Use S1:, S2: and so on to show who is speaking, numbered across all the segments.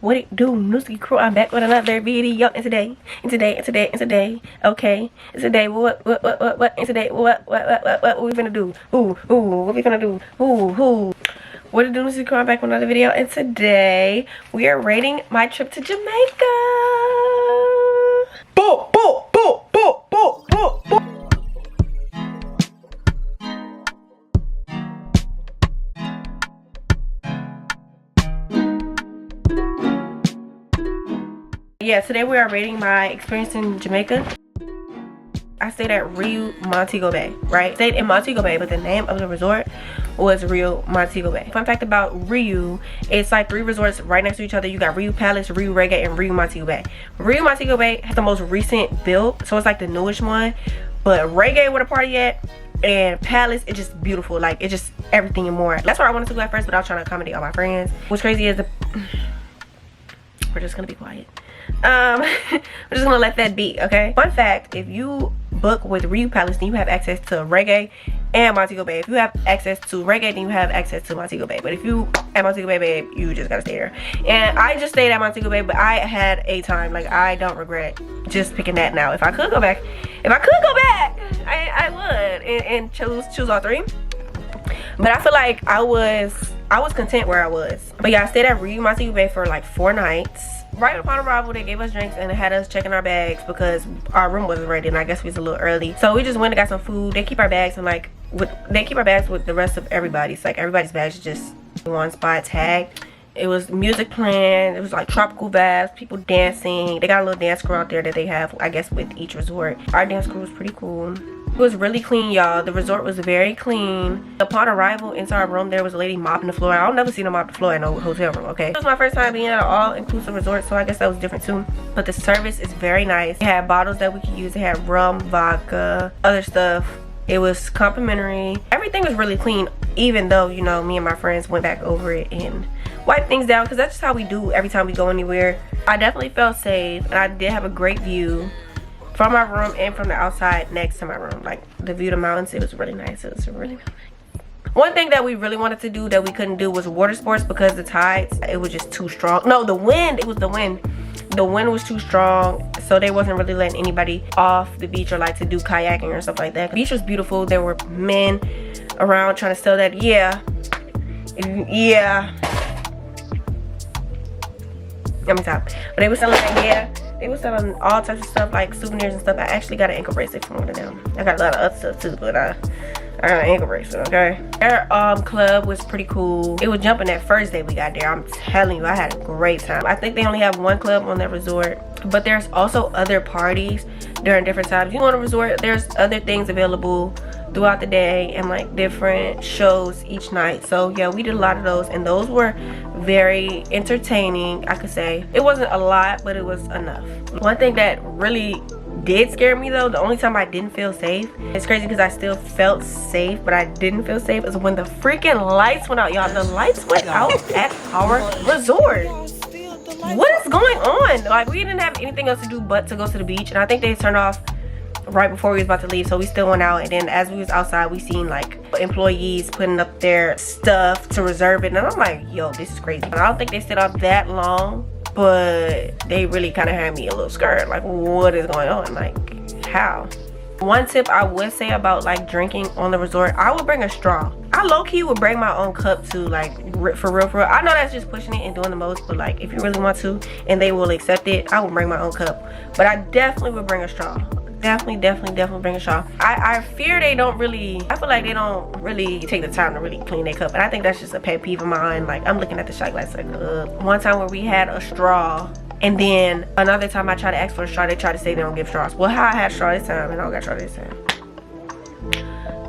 S1: What it do, Nooski crew? I'm back with another video. And today, okay. And today, what? And today, what we finna do? What we finna do? What it do, Nooski crew? I'm back with another video. And today, we are rating my trip to Jamaica. Yeah, today we are rating my experience in Jamaica. I stayed at Rio Montego Bay, right? Stayed in Montego Bay, but the name of the resort was Rio Montego Bay. Fun fact about Rio, it's like 3 resorts right next to each other. You got Rio Palace, Rio Reggae, and Rio Montego Bay. Rio Montego Bay has the most recent build, so it's like the newest one. But Reggae, where the party at, and Palace, it's just beautiful. Like, it's just everything and more. That's where I wanted to go at first, but I was trying to accommodate all my friends. What's crazy is we're just gonna be quiet. We're just gonna let that be, okay? Fun fact, if you book with Rio Palace, then you have access to Reggae and Montego Bay. If you have access to Reggae, then you have access to Montego Bay. But if you at Montego Bay, babe, you just gotta stay there. And I just stayed at Montego Bay, but I had a time. Like, I don't regret just picking that now. If I could go back, I would and choose all 3. But I feel like I was content where I was. But yeah, I stayed at Rio Montego Bay for like 4 nights. Right upon arrival, they gave us drinks and they had us checking our bags because our room wasn't ready, and I guess we was a little early. So we just went and got some food. They keep our bags and like they keep our bags with the rest of everybody's. Like, everybody's bags is just one spot tagged. It was music playing. It was like tropical vibes, people dancing. They got a little dance crew out there that they have, I guess, with each resort. Our dance crew was pretty cool. It was really clean, y'all. The resort was very clean. Upon arrival into our room, there was a lady mopping the floor. I'll never see no mop the floor in no hotel room, okay? It was my first time being at an all-inclusive resort, so I guess that was different too. But the service is very nice. They had bottles that we could use. They had rum, vodka, other stuff. It was complimentary. Everything was really clean, even though, you know, me and my friends went back over it and wiped things down, because that's just how we do every time we go anywhere. I definitely felt safe, and I did have a great view from my room and from the outside next to my room. Like, the view of the mountains, it was really nice. It was really nice. One thing that we really wanted to do that we couldn't do was water sports because the tides, it was just too strong. No, the wind, it was the wind. The wind was too strong, so they wasn't really letting anybody off the beach or like to do kayaking or stuff like that. The beach was beautiful. There were men around trying to sell that. Yeah. Let me stop. But they were selling that, yeah. They were selling all types of stuff, like souvenirs and stuff. I actually got an ankle bracelet from one of them. I got a lot of other stuff too, but I got an ankle bracelet, okay? Their club was pretty cool. It was jumping that first day we got there. I'm telling you, I had a great time. I think they only have 1 club on that resort, but there's also other parties during different times. You go on a resort, there's other things available throughout the day and like different shows each night. So yeah, we did a lot of those, and those were very entertaining, I could say. It wasn't a lot, but it was enough. One thing that really did scare me though, the only time I didn't feel safe, it's crazy because I still felt safe but I didn't feel safe, is when the freaking lights went out, y'all. The lights went out at our resort. What is going on? Like, we didn't have anything else to do but to go to the beach, and I think they turned off right before we was about to leave, so we still went out. And then as we was outside, we seen like employees putting up their stuff to reserve it, and I'm like, yo, this is crazy. I don't think they stayed up that long, but they really kind of had me a little scared. Like, what is going on? Like, how? One tip I would say about like drinking on the resort, I would bring a straw. I low-key would bring my own cup too, like, for real. I know that's just pushing it and doing the most, but like, if you really want to and they will accept it, I would bring my own cup. But I definitely would bring a straw. Definitely bring a straw. I fear they don't really, I feel like they don't really take the time to really clean their cup, and I think that's just a pet peeve of mine. Like, I'm looking at the shot glass like, one time where we had a straw, and then another time I tried to ask for a straw, they tried to say they don't give straws. Well, how I had a straw this time and I don't got straw this time.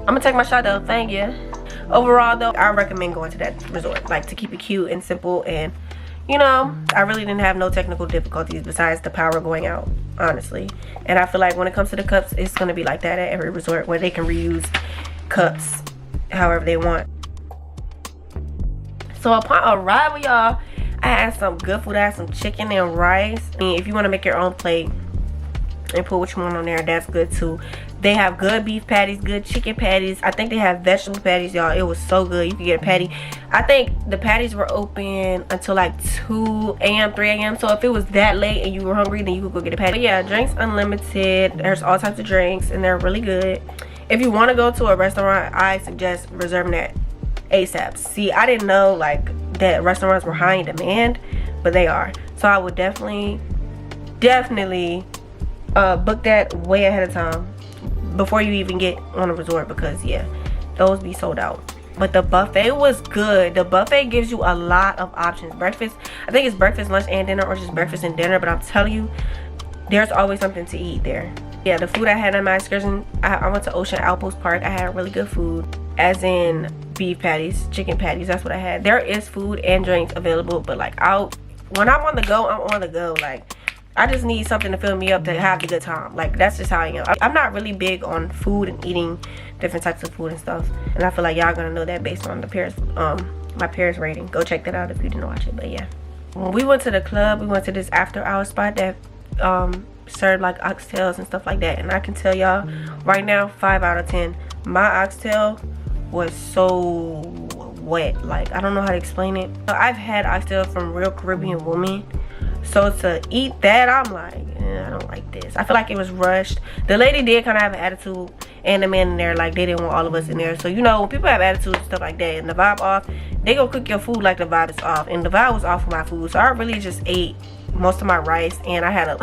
S1: I'm gonna take my shot though, thank you. Overall though, I recommend going to that resort, like, to keep it cute and simple, and you know, I really didn't have no technical difficulties besides the power going out, honestly. And I feel like when it comes to the cups, it's gonna be like that at every resort, where they can reuse cups however they want. So upon arrival, y'all, I had some good food. I had some chicken and rice. I mean, if you want to make your own plate and put what you want on there, that's good too. They have good beef patties, good chicken patties. I think they have vegetable patties, y'all. It was so good. You could get a patty. I think the patties were open until like 2 a.m., 3 a.m. So if it was that late and you were hungry, then you could go get a patty. But yeah, drinks unlimited. There's all types of drinks and they're really good. If you want to go to a restaurant, I suggest reserving that ASAP. See, I didn't know like that restaurants were high in demand, but they are. So I would definitely book that way ahead of time before you even get on a resort, because yeah, those be sold out. But the buffet was good. The buffet gives you a lot of options. Breakfast, I think it's breakfast, lunch, and dinner, or just breakfast and dinner, but I'm telling you, there's always something to eat there. Yeah, the food I had on my excursion, I went to Ocean Outpost Park. I had really good food, as in beef patties, chicken patties. That's what I had. There is food and drinks available, but like when I'm on the go, I'm on the go. Like, I just need something to fill me up to have a good time. Like, that's just how I am. I'm not really big on food and eating different types of food and stuff. And I feel like y'all gonna know that based on the Paris, my Paris rating. Go check that out if you didn't watch it. But yeah, when we went to the club, we went to this after hour spot that served like oxtails and stuff like that. And I can tell y'all right now, 5 out of 10. My oxtail was so wet. Like, I don't know how to explain it. I've had oxtail from real Caribbean women. So to eat that, I'm like, I don't like this. I feel like it was rushed. The lady did kind of have an attitude, and the man in there, like, they didn't want all of us in there. So, you know, when people have attitudes and stuff like that and the vibe off, they go cook your food like the vibe is off. And the vibe was off of my food. So I really just ate most of my rice, and I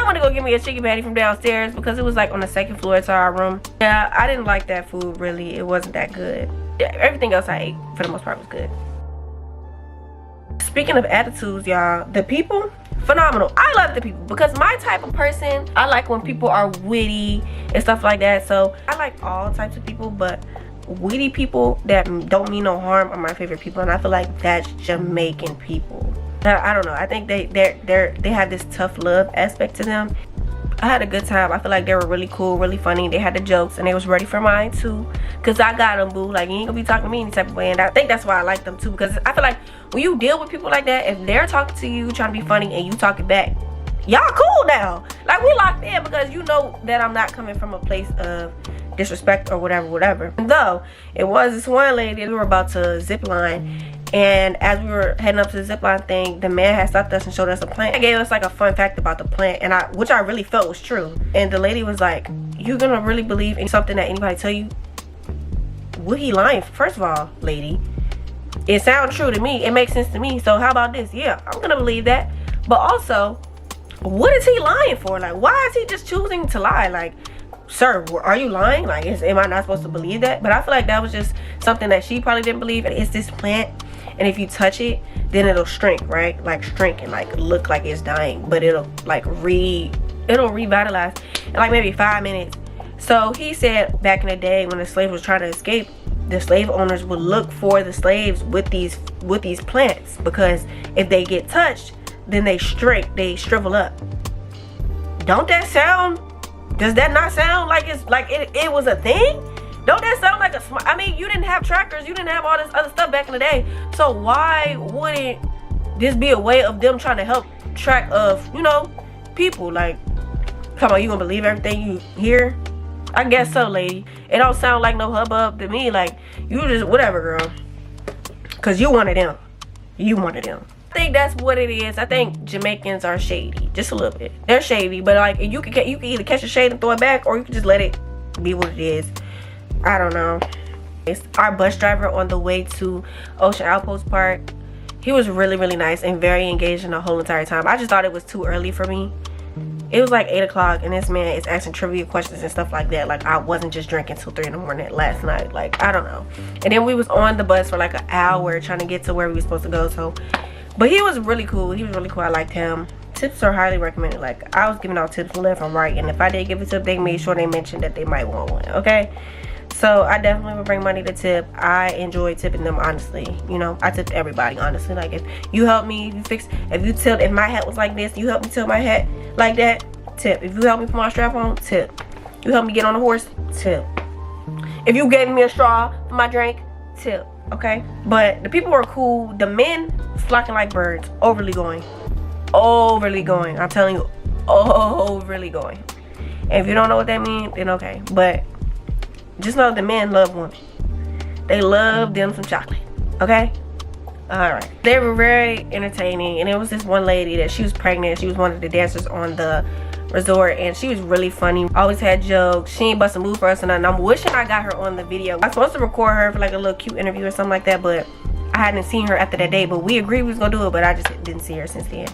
S1: want to go get me a chicken patty from downstairs because it was like on the second floor to our room. Yeah, I didn't like that food really. It wasn't that good. Everything else I ate for the most part was good. Speaking of attitudes, y'all, the people, phenomenal. I love the people because my type of person, I like when people are witty and stuff like that. So I like all types of people, but witty people that don't mean no harm are my favorite people, and I feel like that's Jamaican people. I don't know, I think they have this tough love aspect to them. I had a good time. I feel like they were really cool, really funny. They had the jokes, and they was ready for mine too, because I got them, boo. Like, you ain't gonna be talking to me any type of way. And I think that's why I like them too, because I feel like when you deal with people like that, if they're talking to you trying to be funny and you talking back, y'all cool now. Like, we locked in because you know that I'm not coming from a place of disrespect or whatever. Though it was this one lady, we were about to zip line, and as we were heading up to the zip line thing, the man had stopped us and showed us a plant. He gave us like a fun fact about the plant, and which I really felt was true. And the lady was like, "You gonna really believe in something that anybody tell you?" What he lying for? First of all, lady, it sounds true to me. It makes sense to me. So how about this? Yeah, I'm gonna believe that. But also, what is he lying for? Like, why is he just choosing to lie? Like, sir, are you lying? Like, am I not supposed to believe that? But I feel like that was just something that she probably didn't believe. And it's this plant, and if you touch it, then it'll shrink, right? Like, shrink and like look like it's dying, but it'll like it'll revitalize in like maybe 5 minutes. So he said back in the day when the slave was trying to escape, the slave owners would look for the slaves with these plants, because if they get touched, then they shrink, they shrivel up. Don't that sound? Does that not sound like it's like it was a thing? Don't that sound like I mean, you didn't have tractors, you didn't have all this other stuff back in the day. So why wouldn't this be a way of them trying to help track of, you know, people? Like, come on, you gonna believe everything you hear? I guess so, lady. It don't sound like no hubbub to me. Like, you just whatever, girl. Cause you one of them. You one of them. I think that's what it is. I think Jamaicans are shady, just a little bit. They're shady, but like you can either catch a shade and throw it back, or you can just let it be what it is. I don't know. It's our bus driver on the way to Ocean Outpost Park. He was really, really nice and very engaging the whole entire time. I just thought it was too early for me. It was like 8 o'clock, and this man is asking trivia questions and stuff like that. Like, I wasn't just drinking till 3 in the morning last night. Like, I don't know. And then we was on the bus for like an hour trying to get to where we were supposed to go. So, but he was really cool. He was really cool. I liked him. Tips are highly recommended. Like, I was giving out tips left and right, and if I did give a tip, they made sure they mentioned that they might want one. Okay. So I definitely would bring money to tip. I enjoy tipping them, honestly. You know, I tip everybody, honestly. Like, if you help me, if my hat was like this, you help me tilt my hat like that, tip. If you help me put my strap on, tip. You help me get on the horse, tip. If you gave me a straw for my drink, tip. Okay? But the people were cool. The men flocking like birds. Overly going. I'm telling you, overly going. And if you don't know what that means, then okay. But just know the men love women. They love them some chocolate, okay? Alright. They were very entertaining, and it was this one lady that she was pregnant. She was one of the dancers on the resort, and she was really funny. Always had jokes. She ain't bust a move for us, and I'm wishing I got her on the video. I was supposed to record her for like a little cute interview or something like that, but I hadn't seen her after that day. But we agreed we was gonna do it, but I just didn't see her since then.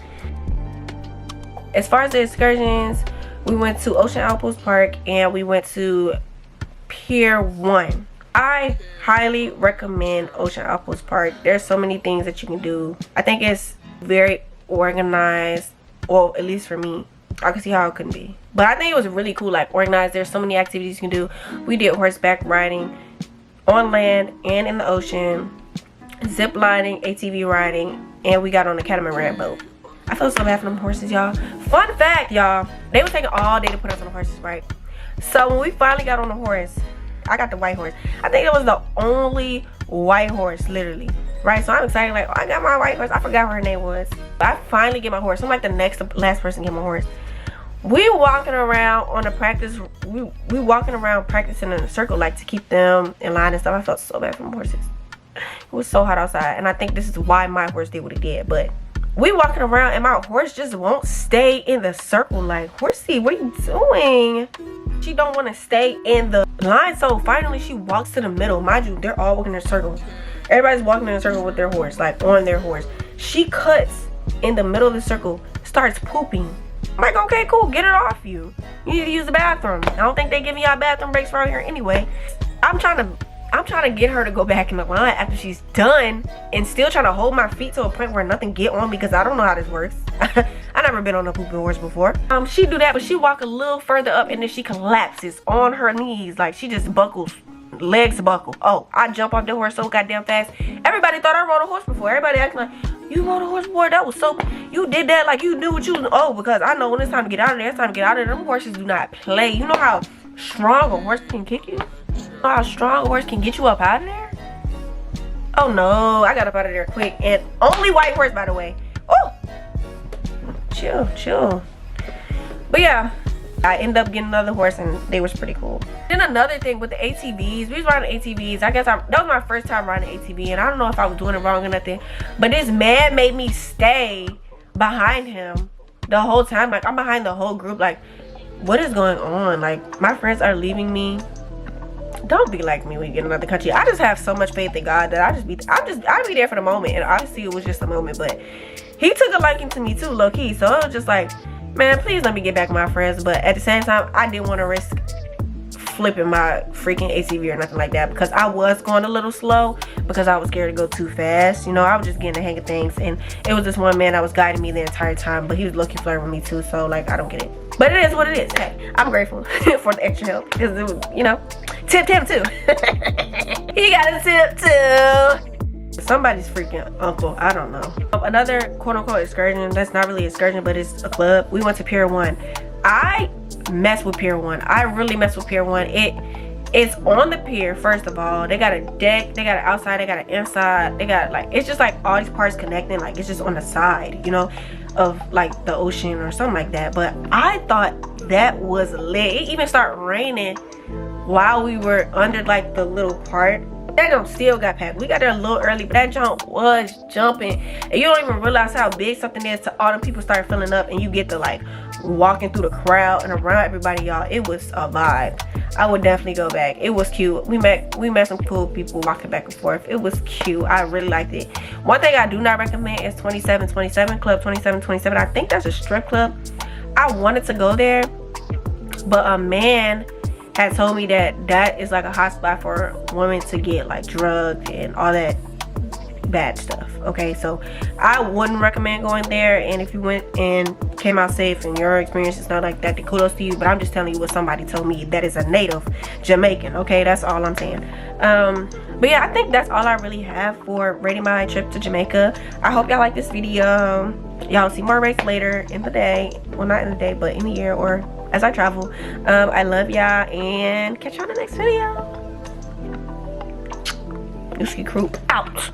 S1: As far as the excursions, we went to Ocean Outpost Park and we went to Pier 1. I highly recommend Ocean Outpost Park. There's so many things that you can do. I think it's very organized, well, at least for me. I can see how it couldn't be, but I think it was really cool, like organized. There's so many activities you can do. We did horseback riding on land and in the ocean, zip lining, ATV riding, and we got on a catamaran boat. I feel so bad for them horses, y'all. Fun fact, y'all, they were taking all day to put us on the horses, right? So when we finally got on the horse, I got the white horse. I think it was the only white horse, literally, right? So I'm excited, like, oh, I got my white horse. I forgot what her name was. I finally get my horse. I'm like the last person to get my horse. We walking around on the practice. We walking around practicing in a circle, like, to keep them in line and stuff. I felt so bad for my horses. It was so hot outside, and I think this is why my horse did what it did. But we walking around, and my horse just won't stay in the circle. Like, horsey, what are you doing? She don't want to stay in the line, so finally she walks to the middle. Mind you, they're all walking in a circle. Everybody's walking in a circle with their horse, like on their horse. She cuts in the middle of the circle, starts pooping. I'm like, okay, cool, get it off you. You need to use the bathroom. I don't think they give y'all bathroom breaks around here anyway. I'm trying to get her to go back in the line after she's done, and still trying to hold my feet to a point where nothing get on, because I don't know how this works. I never been on a pooping horse before. She do that, but she walk a little further up and then she collapses on her knees. Like, she just buckles, legs buckle. Oh, I jump off the horse so goddamn fast. Everybody thought I rode a horse before. Everybody acting like, you rode a horse before? That was so, you did that like you knew what you was. Oh, because I know when it's time to get out of there, it's time to get out of there. Them horses do not play. You know how strong a horse can kick you? You know how strong a horse can get you up out of there? Oh no, I got up out of there quick. And only white horse, by the way. Oh, chill. But yeah, I ended up getting another horse, and they was pretty cool. Then another thing with the ATVs, we was riding ATVs. I guess that was my first time riding an ATV, and I don't know if I was doing it wrong or nothing, but this man made me stay behind him the whole time. Like, I'm behind the whole group. Like, what is going on? Like, my friends are leaving me. Don't be like me when you get in another country. I just have so much faith in God that I'll be there for the moment. And obviously it was just a moment, but he took a liking to me too, low key. So it was just like, man, please let me get back with my friends. But at the same time, I didn't want to risk flipping my freaking ATV or nothing like that, because I was going a little slow because I was scared to go too fast. You know, I was just getting the hang of things, and it was this one man that was guiding me the entire time, but he was looking flirting with me too. So like, I don't get it, but it is what it is. Hey, I'm grateful for the extra help, because it was, you know, tip him too. He got a tip too. Somebody's freaking uncle, I don't know. Another quote-unquote excursion, that's not really an excursion, but it's a club. We went to Pier 1. I mess with Pier 1. I really mess with Pier 1. It's on the pier. First of all, they got a deck, they got an outside, they got an inside, they got, like, it's just like all these parts connecting. Like, it's just on the side, you know, of like the ocean or something like that. But I thought that was lit. It even started raining while we were under like the little part. That jump still got packed. We got there a little early, but that jump was jumping, and you don't even realize how big something is till all the people start filling up, and you get to like walking through the crowd and around everybody, y'all. It was a vibe. I would definitely go back. It was cute. We met some cool people walking back and forth. It was cute. I really liked it. One thing I do not recommend is 2727 Club 2727. I think that's a strip club. I wanted to go there, but a man had told me that that is like a hot spot for women to get like drugged and all that bad stuff. Okay, so I wouldn't recommend going there. And if you went and came out safe and your experience is not like that, then kudos to you. But I'm just telling you what somebody told me that is a native Jamaican. Okay, that's all I'm saying. But yeah, I think that's all I really have for rating my trip to Jamaica. I hope y'all like this video. Y'all see more rates later in the day. Well, not in the day, but in the year or as I travel. I love y'all, and catch y'all in the next video. Nooski Crew out.